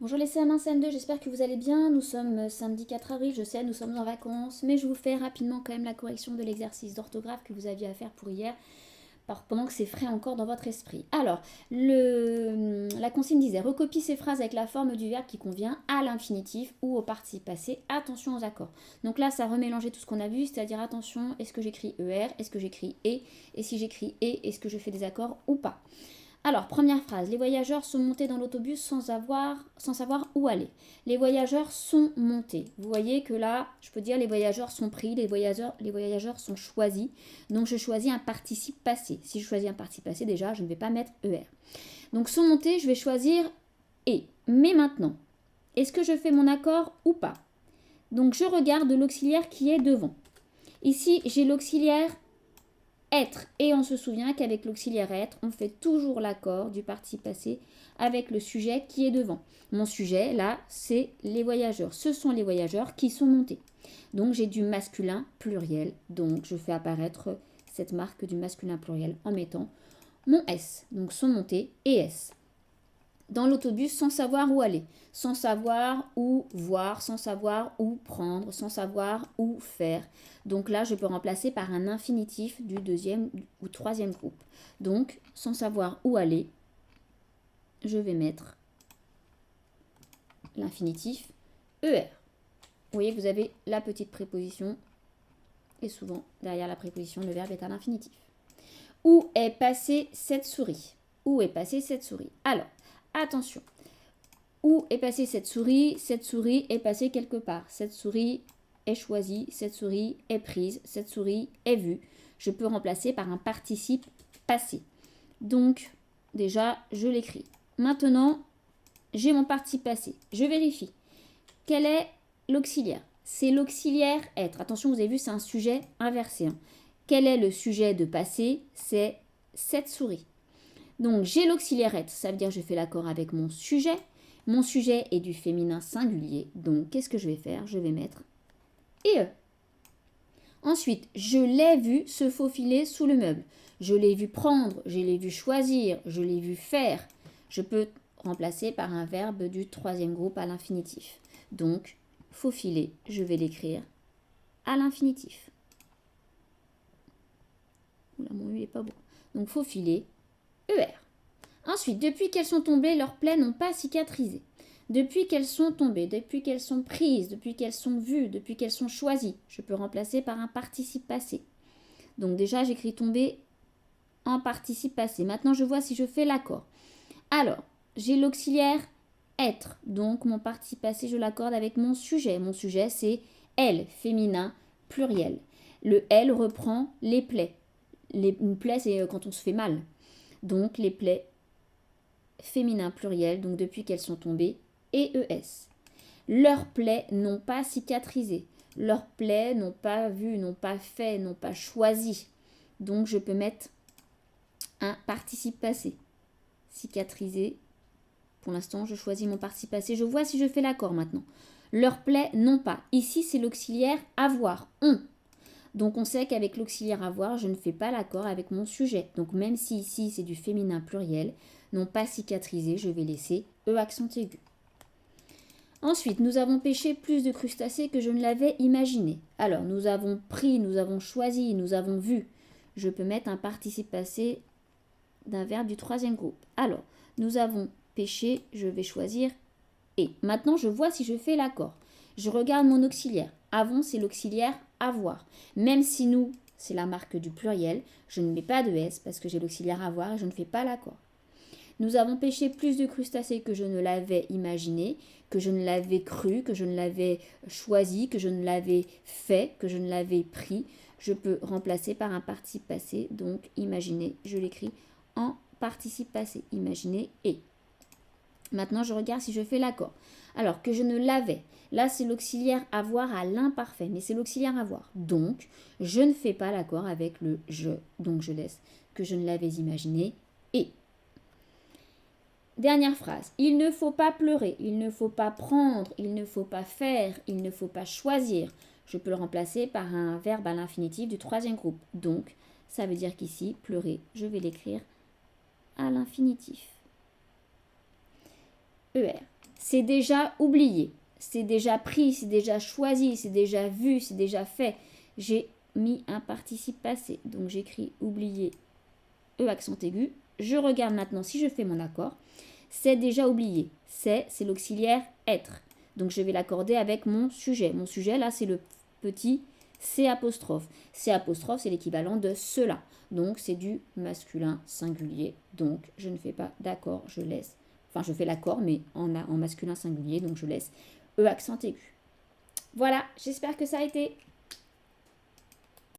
Bonjour les CM1, CM2, j'espère que vous allez bien. Nous sommes samedi 4 avril, je sais, nous sommes en vacances, mais je vous fais rapidement quand même la correction de l'exercice d'orthographe que vous aviez à faire pour hier, pendant que c'est frais encore dans votre esprit. Alors, la consigne disait recopie ces phrases avec la forme du verbe qui convient à l'infinitif ou au participe passé. Attention aux accords. Donc là, ça remélangeait tout ce qu'on a vu, c'est-à-dire attention, est-ce que j'écris ER, est-ce que j'écris et si j'écris est-ce que je fais des accords ou pas. Alors, première phrase, les voyageurs sont montés dans l'autobus sans savoir où aller. Les voyageurs sont montés. Vous voyez que là, je peux dire les voyageurs sont pris, les voyageurs sont choisis. Donc, je choisis un participe passé. Si je choisis un participe passé, déjà, je ne vais pas mettre ER. Donc, sont montés, je vais choisir et. Mais maintenant, est-ce que je fais mon accord ou pas? Donc, je regarde l'auxiliaire qui est devant. Ici, j'ai l'auxiliaire être. Et on se souvient qu'avec l'auxiliaire être, on fait toujours l'accord du participe passé avec le sujet qui est devant. Mon sujet, là, c'est les voyageurs. Ce sont les voyageurs qui sont montés. Donc, j'ai du masculin pluriel. Donc, je fais apparaître cette marque du masculin pluriel en mettant mon S. Donc, sont montés et S. Dans l'autobus sans savoir où aller, sans savoir où voir, sans savoir où prendre, sans savoir où faire. Donc là, je peux remplacer par un infinitif du deuxième ou troisième groupe. Donc, sans savoir où aller, je vais mettre l'infinitif ER. Vous voyez que vous avez la petite préposition et souvent, derrière la préposition, le verbe est à l'infinitif. Où est passée cette souris? Où est passée cette souris? Alors, attention. Où est passée cette souris? Cette souris est passée quelque part. Cette souris est choisie, cette souris est prise, cette souris est vue. Je peux remplacer par un participe passé. Donc, déjà, je l'écris. Maintenant, j'ai mon participe passé. Je vérifie. Quel est l'auxiliaire? C'est l'auxiliaire être. Attention, vous avez vu, c'est un sujet inversé. Hein. Quel est le sujet de passé? C'est cette souris. Donc, j'ai l'auxiliaire être. Ça veut dire que je fais l'accord avec mon sujet. Mon sujet est du féminin singulier. Donc, qu'est-ce que je vais faire? Je vais mettre et. Ensuite, je l'ai vu se faufiler sous le meuble. Je l'ai vu prendre, je l'ai vu choisir, je l'ai vu faire. Je peux remplacer par un verbe du troisième groupe à l'infinitif. Donc, faufiler, je vais l'écrire à l'infinitif. Oula, mon U n'est pas beau. Donc, faufiler, ER. Ensuite, depuis qu'elles sont tombées, leurs plaies n'ont pas cicatrisé. Depuis qu'elles sont tombées, depuis qu'elles sont prises, depuis qu'elles sont vues, depuis qu'elles sont choisies, je peux remplacer par un participe passé. Donc déjà, j'écris tomber en participe passé. Maintenant, je vois si je fais l'accord. Alors, j'ai l'auxiliaire être. Donc, mon participe passé, je l'accorde avec mon sujet. Mon sujet, c'est elle, féminin, pluriel. Le elle reprend les plaies. Une plaie, c'est quand on se fait mal. Donc, les plaies féminin pluriel, donc depuis qu'elles sont tombées, et ES. Leurs plaies n'ont pas cicatrisé. Leurs plaies n'ont pas vu, n'ont pas fait, n'ont pas choisi. Donc je peux mettre un participe passé. Cicatrisé. Pour l'instant, je choisis mon participe passé. Je vois si je fais l'accord maintenant. Leurs plaies n'ont pas. Ici, c'est l'auxiliaire avoir. On. Donc on sait qu'avec l'auxiliaire avoir, je ne fais pas l'accord avec mon sujet. Donc même si ici c'est du féminin pluriel, non pas cicatrisé, je vais laisser E accent aigu. Ensuite, nous avons pêché plus de crustacés que je ne l'avais imaginé. Alors, nous avons pris, nous avons choisi, nous avons vu. Je peux mettre un participe passé d'un verbe du troisième groupe. Alors, nous avons pêché, je vais choisir et. Maintenant, je vois si je fais l'accord. Je regarde mon auxiliaire. Avons, c'est l'auxiliaire avoir. Même si nous, c'est la marque du pluriel, je ne mets pas de S parce que j'ai l'auxiliaire avoir et je ne fais pas l'accord. Nous avons pêché plus de crustacés que je ne l'avais imaginé, que je ne l'avais cru, que je ne l'avais choisi, que je ne l'avais fait, que je ne l'avais pris. Je peux remplacer par un participe passé, donc imaginer, je l'écris en participe passé, imaginer et. Maintenant, je regarde si je fais l'accord. Alors que je ne l'avais. Là, c'est l'auxiliaire avoir à l'imparfait, mais c'est l'auxiliaire avoir. Donc, je ne fais pas l'accord avec le je. Donc, je laisse que je ne l'avais imaginé et. Dernière phrase. Il ne faut pas pleurer, il ne faut pas prendre, il ne faut pas faire, il ne faut pas choisir. Je peux le remplacer par un verbe à l'infinitif du troisième groupe. Donc, ça veut dire qu'ici, pleurer, je vais l'écrire à l'infinitif. ER. c'est déjà oublié, c'est déjà pris, c'est déjà choisi, c'est déjà vu, c'est déjà fait. J'ai mis un participe passé, donc j'écris oublié, E accent aigu. Je regarde maintenant si je fais mon accord. C'est déjà oublié. C'est l'auxiliaire être. Donc je vais l'accorder avec mon sujet. Mon sujet, là, c'est le petit C apostrophe. C apostrophe, c'est l'équivalent de cela. Donc c'est du masculin singulier. Donc je ne fais pas d'accord, je laisse. Enfin, je fais l'accord, mais en masculin singulier. Donc je laisse E accent aigu. Voilà, j'espère que ça a été